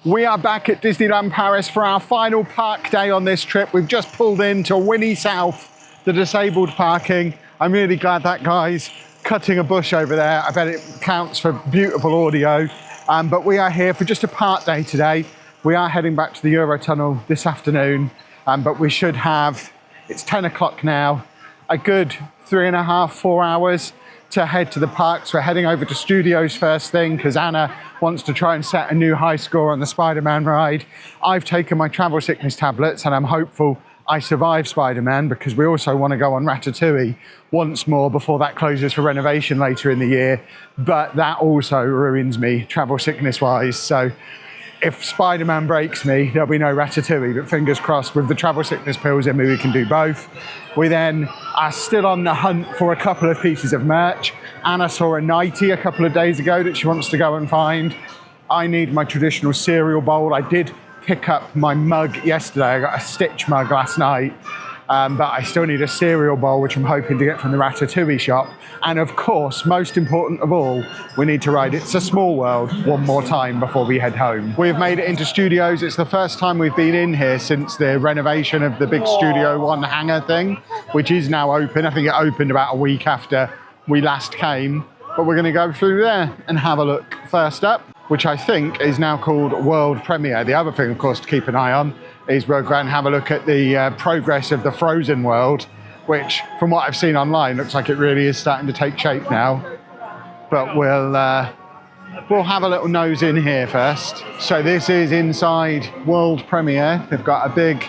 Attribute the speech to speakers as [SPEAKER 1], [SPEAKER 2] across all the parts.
[SPEAKER 1] We are back at Disneyland Paris for our final park day on this trip. We've just pulled into Winnie South, the disabled parking. I'm really glad that guy's cutting a bush over there. I bet it counts for beautiful audio. But we are here for just a park day today. We are heading back to the Eurotunnel this afternoon, but we should have, it's 10 o'clock now, a good 3.5, 4 hours to head to the parks. We're heading over to Studios first thing because Anna wants to try and set a new high score on the Spider-Man ride. I've taken my travel sickness tablets and I'm hopeful I survive Spider-Man because we also want to go on Ratatouille once more before that closes for renovation later in the year. But that also ruins me travel sickness wise. So if Spider-Man breaks me, there'll be no Ratatouille, but fingers crossed with the travel sickness pills in me, we can do both. We then are still on the hunt for a couple of pieces of merch. Anna saw a nightie a couple of days ago that she wants to go and find. I need my traditional cereal bowl. I did pick up my mug yesterday. I got a Stitch mug last night, but I still need a cereal bowl, which I'm hoping to get from the Ratatouille shop. And of course, most important of all, we need to ride It's a Small World one more time before we head home. We've made it into Studios. It's the first time we've been in here since the renovation of the big Studio One hangar thing, which is now open. I think it opened about a week after we last came, but we're gonna go through there and have a look. First up, which I think is now called World Premiere. The other thing, of course, to keep an eye on is we'll go and have a look at the progress of the Frozen world, which, from what I've seen online, looks like it really is starting to take shape now. But we'll have a little nose in here first. So this is inside World Premiere. They've got a big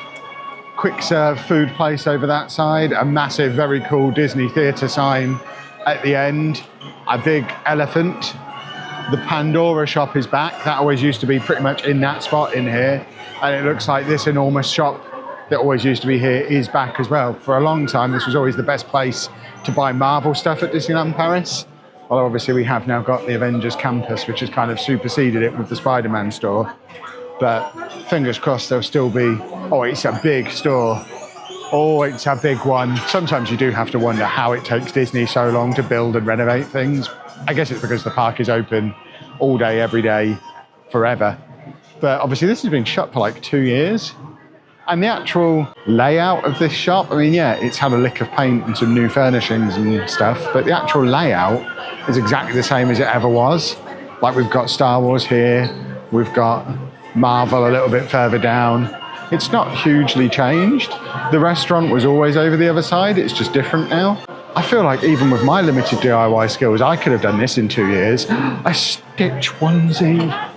[SPEAKER 1] quick serve food place over that side, a massive, very cool Disney theatre sign at the end, a big elephant. The Pandora shop is back. That always used to be pretty much in that spot in here. And it looks like this enormous shop that always used to be here is back as well. For a long time, this was always the best place to buy Marvel stuff at Disneyland Paris. Well, obviously we have now got the Avengers campus, which has kind of superseded it with the Spider-Man store. But fingers crossed there'll still be, oh, it's a big store. Oh, it's a big one. Sometimes you do have to wonder how it takes Disney so long to build and renovate things. I guess it's because the park is open all day, every day, forever. But obviously this has been shut for like 2 years. And the actual layout of this shop, I mean, yeah, it's had a lick of paint and some new furnishings and stuff, but the actual layout is exactly the same as it ever was. Like we've got Star Wars here, we've got Marvel a little bit further down. It's not hugely changed. The restaurant was always over the other side, it's just different now. I feel like even with my limited DIY skills, I could have done this in 2 years. A Stitch onesie.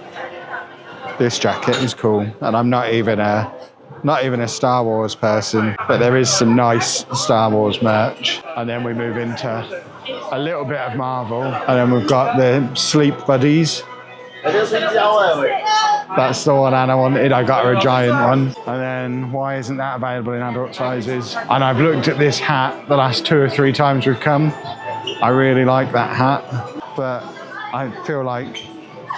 [SPEAKER 1] This jacket is cool, and I'm not even a Star Wars person, but there is some nice Star Wars merch. And then we move into a little bit of Marvel, and then we've got the Sleep Buddies. That's the one Anna wanted. I got her a giant one. And then why isn't that available in adult sizes? And I've looked at this hat the last 2 or 3 times we've come. I really like that hat, but I feel like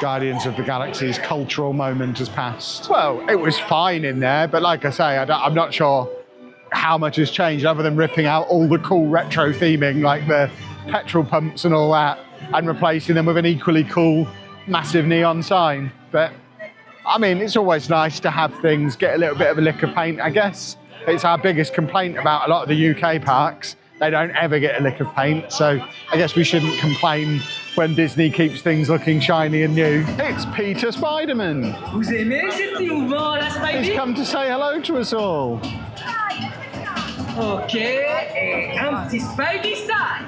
[SPEAKER 1] Guardians of the Galaxy's cultural moment has passed. Well, it was fine in there, but like I say, I'm not sure how much has changed other than ripping out all the cool retro theming, like the petrol pumps and all that, and replacing them with an equally cool, massive neon sign. But I mean, it's always nice to have things get a little bit of a lick of paint, I guess. It's our biggest complaint about a lot of the UK parks. They don't ever get a lick of paint, so I guess we shouldn't complain when Disney keeps things looking shiny and new. It's Peter Spider-Man.
[SPEAKER 2] Vous aimez ce petit mouvement là, Spidey?
[SPEAKER 1] He's come to say hello to us all.
[SPEAKER 2] Ok, et un petit Spidey style.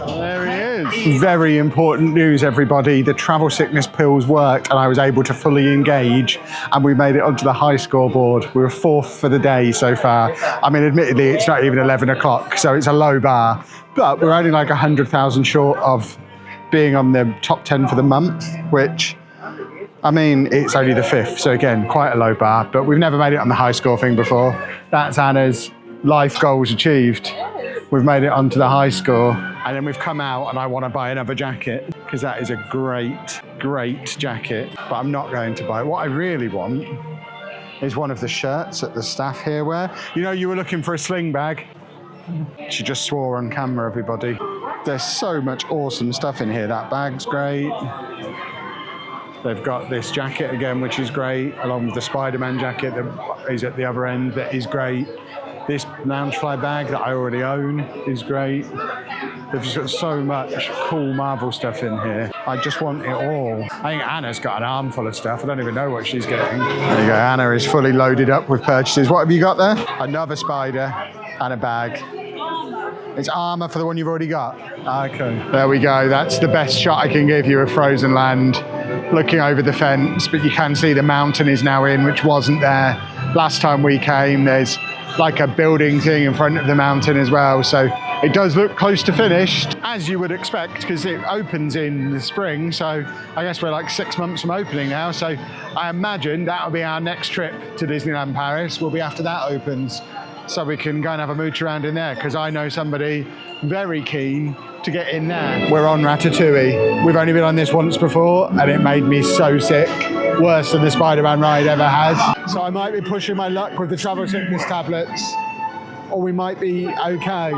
[SPEAKER 1] There he is. Very important news, everybody. The travel sickness pills worked and I was able to fully engage and we made it onto the high scoreboard. We were 4th for the day so far. I mean, admittedly, it's not even 11 o'clock, so it's a low bar, but we're only like 100,000 short of being on the top 10 for the month, which, I mean, it's only the 5th, so again, quite a low bar, but we've never made it on the high score thing before. That's Anna's life goals achieved. We've made it onto the high score, and then we've come out and I want to buy another jacket because that is a great, great jacket, but I'm not going to buy it. What I really want is one of the shirts that the staff here wear. You know, you were looking for a sling bag. She just swore on camera, everybody. There's so much awesome stuff in here. That bag's great. They've got this jacket again, which is great, along with the Spider-Man jacket that is at the other end, that is great. This Loungefly bag that I already own is great. They've just got so much cool Marvel stuff in here. I just want it all. I think Anna's got an armful of stuff. I don't even know what she's getting. There you go, Anna is fully loaded up with purchases. What have you got there? Another spider and a bag. It's armour for the one you've already got. Okay. There we go. That's the best shot I can give you of Frozen Land. Looking over the fence, but you can see the mountain is now in, which wasn't there last time we came. There's like a building thing in front of the mountain as well. So it does look close to finished, as you would expect, because it opens in the spring. So I guess we're like 6 months from opening now. So I imagine that'll be our next trip to Disneyland Paris. Will be after that opens. So we can go and have a mooch around in there, because I know somebody very keen to get in there. We're on Ratatouille. We've only been on this once before and it made me so sick. Worse than the Spider-Man ride ever has. So I might be pushing my luck with the travel sickness tablets, or we might be okay.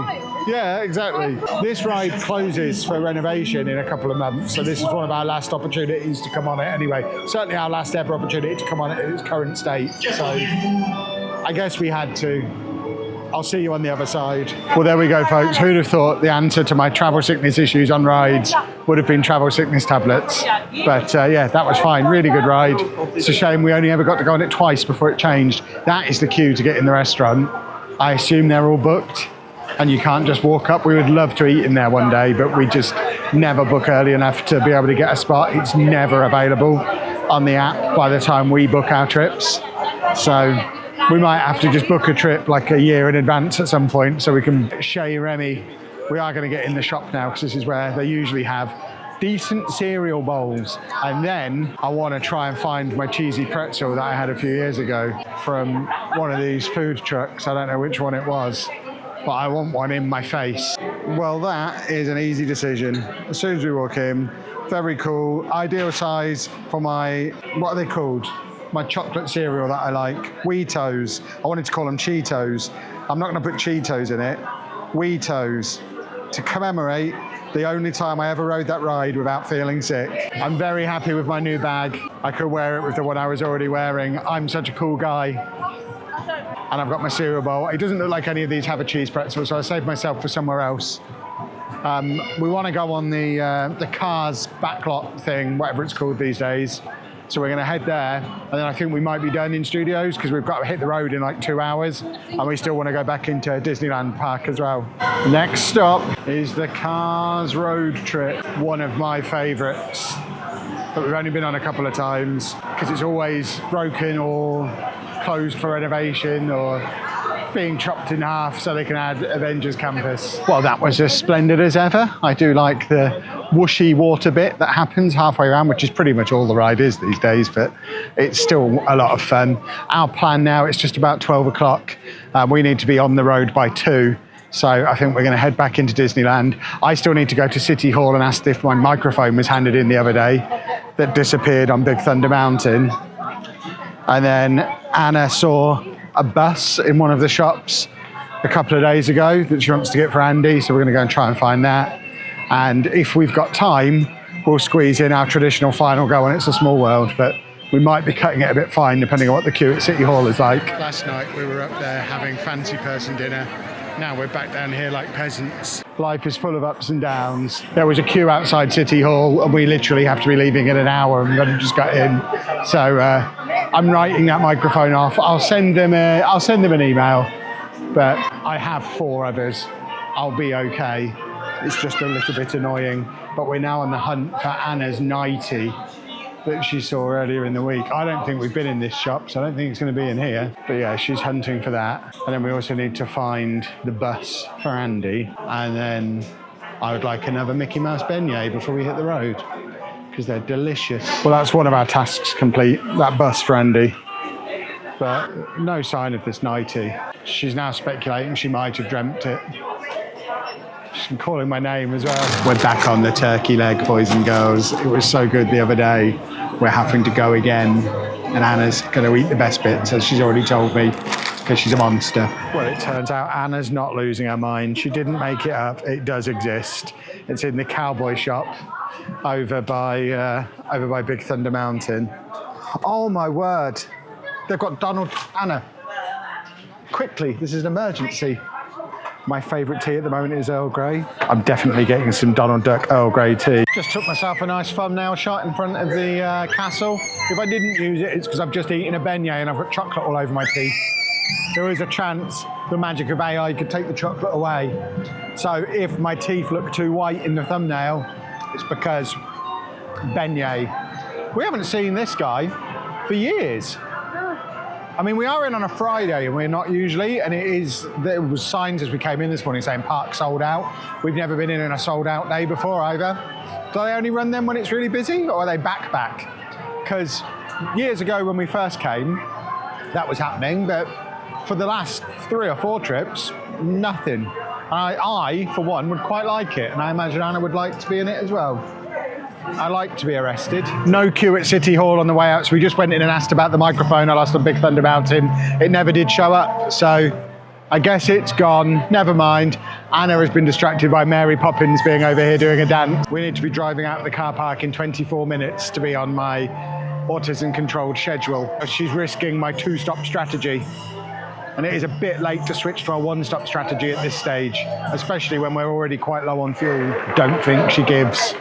[SPEAKER 1] Yeah, exactly. This ride closes for renovation in a couple of months, so this is one of our last opportunities to come on it anyway. Certainly our last ever opportunity to come on it in its current state. So I guess we had to. I'll see you on the other side. Well, there we go, folks. Who'd have thought the answer to my travel sickness issues on rides would have been travel sickness tablets? But yeah, that was fine. Really good ride. It's a shame we only ever got to go on it twice before it changed. That is the queue to get in the restaurant. I assume they're all booked and you can't just walk up. We would love to eat in there one day, but we just never book early enough to be able to get a spot. It's never available on the app by the time we book our trips. So we might have to just book a trip like a year in advance at some point so we can Chez Remy. We are going to get in the shop now, because this is where they usually have decent cereal bowls. And then I want to try and find my cheesy pretzel that I had a few years ago from one of these food trucks. I don't know which one it was, but I want one in my face. Well, that is an easy decision. As soon as we walk in, very cool, ideal size for my, what are they called? My chocolate cereal that I like, Weetos. I wanted to call them Cheetos. I'm not going to put Cheetos in it. Weetos, to commemorate the only time I ever rode that ride without feeling sick. I'm very happy with my new bag. I could wear it with the one I was already wearing. I'm such a cool guy. And I've got my cereal bowl. It doesn't look like any of these have a cheese pretzel, so I saved myself for somewhere else. We want to go on the Cars backlot thing, whatever it's called these days. So we're going to head there, and then I think we might be done in studios, because we've got to hit the road in like 2 hours, and we still want to go back into Disneyland Park as well. Next stop is the Cars road trip, one of my favourites, but we've only been on a couple of times, because it's always broken or closed for renovation or being chopped in half so they can add Avengers Campus. Well, that was as splendid as ever. I do like the whooshy water bit that happens halfway around, which is pretty much all the ride is these days, but it's still a lot of fun. Our plan now, it's just about 12 o'clock. We need to be on the road by 2. So I think we're going to head back into Disneyland. I still need to go to City Hall and ask if my microphone was handed in the other day that disappeared on Big Thunder Mountain. And then Anna saw a bus in one of the shops a couple of days ago that she wants to get for Andy, so we're going to go and try and find that. And if we've got time, we'll squeeze in our traditional final go on It's a Small World, but we might be cutting it a bit fine depending on what the queue at City Hall is like. Last night we were up there having fancy person dinner. Now we're back down here like peasants. Life is full of ups and downs. There was a queue outside City Hall and we literally have to be leaving in an hour, and we've only just got in. So I'm writing that microphone off. I'll send them an email, but I have 4 others. I'll be okay. It's just a little bit annoying, but we're now on the hunt for Anna's 90 that she saw earlier in the week. I don't think we've been in this shop, so I don't think it's going to be in here. But yeah, she's hunting for that. And then we also need to find the bus for Andy. And then I would like another Mickey Mouse beignet before we hit the road, because they're delicious. Well, that's one of our tasks complete, that bus for Andy. But no sign of this 90. She's now speculating she might have dreamt it. She's calling my name as well. We're back on the turkey leg, boys and girls. It was so good the other day. We're having to go again, and Anna's going to eat the best bits, as she's already told me, because she's a monster. Well, it turns out Anna's not losing her mind. She didn't make it up. It does exist. It's in the cowboy shop. over by Big Thunder Mountain. Oh my word. They've got Donald, Anna. Quickly, this is an emergency. My favourite tea at the moment is Earl Grey. I'm definitely getting some Donald Duck Earl Grey tea. Just took myself a nice thumbnail shot in front of the castle. If I didn't use it, it's because I've just eaten a beignet and I've got chocolate all over my teeth. There is a chance the magic of AI could take the chocolate away. So if my teeth look too white in the thumbnail, it's because beignet. We haven't seen this guy for years. I mean, we are in on a Friday and we're not usually, and there was signs as we came in this morning saying park sold out. We've never been in on a sold out day before either. Do they only run them when it's really busy, or are they back? Because years ago when we first came, that was happening, but for the last 3 or 4 trips, nothing. I, for one, would quite like it, and I imagine Anna would like to be in it as well. I like to be arrested. No queue at City Hall on the way out, so we just went in and asked about the microphone I lost on Big Thunder Mountain. It never did show up, so I guess it's gone. Never mind. Anna has been distracted by Mary Poppins being over here doing a dance. We need to be driving out of the car park in 24 minutes to be on my autism-controlled schedule. She's risking my 2-stop strategy. And it is a bit late to switch to our 1-stop strategy at this stage, especially when we're already quite low on fuel. Don't think she gives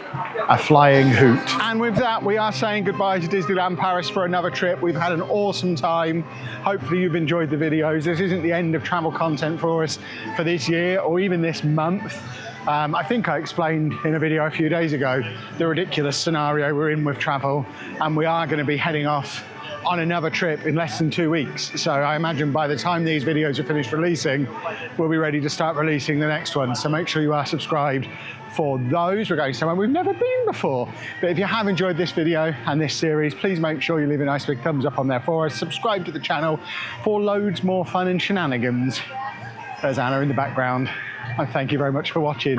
[SPEAKER 1] a flying hoot. And with that, we are saying goodbye to Disneyland Paris for another trip. We've had an awesome time. Hopefully you've enjoyed the videos. This isn't the end of travel content for us for this year or even this month. I think I explained in a video a few days ago the ridiculous scenario we're in with travel, and we are going to be heading off on another trip in less than 2 weeks. So I imagine by the time these videos are finished releasing, we'll be ready to start releasing the next one. So make sure you are subscribed for those. We're going somewhere we've never been before. But if you have enjoyed this video and this series, please make sure you leave a nice big thumbs up on there for us. Subscribe to the channel for loads more fun and shenanigans. There's Anna in the background. And thank you very much for watching.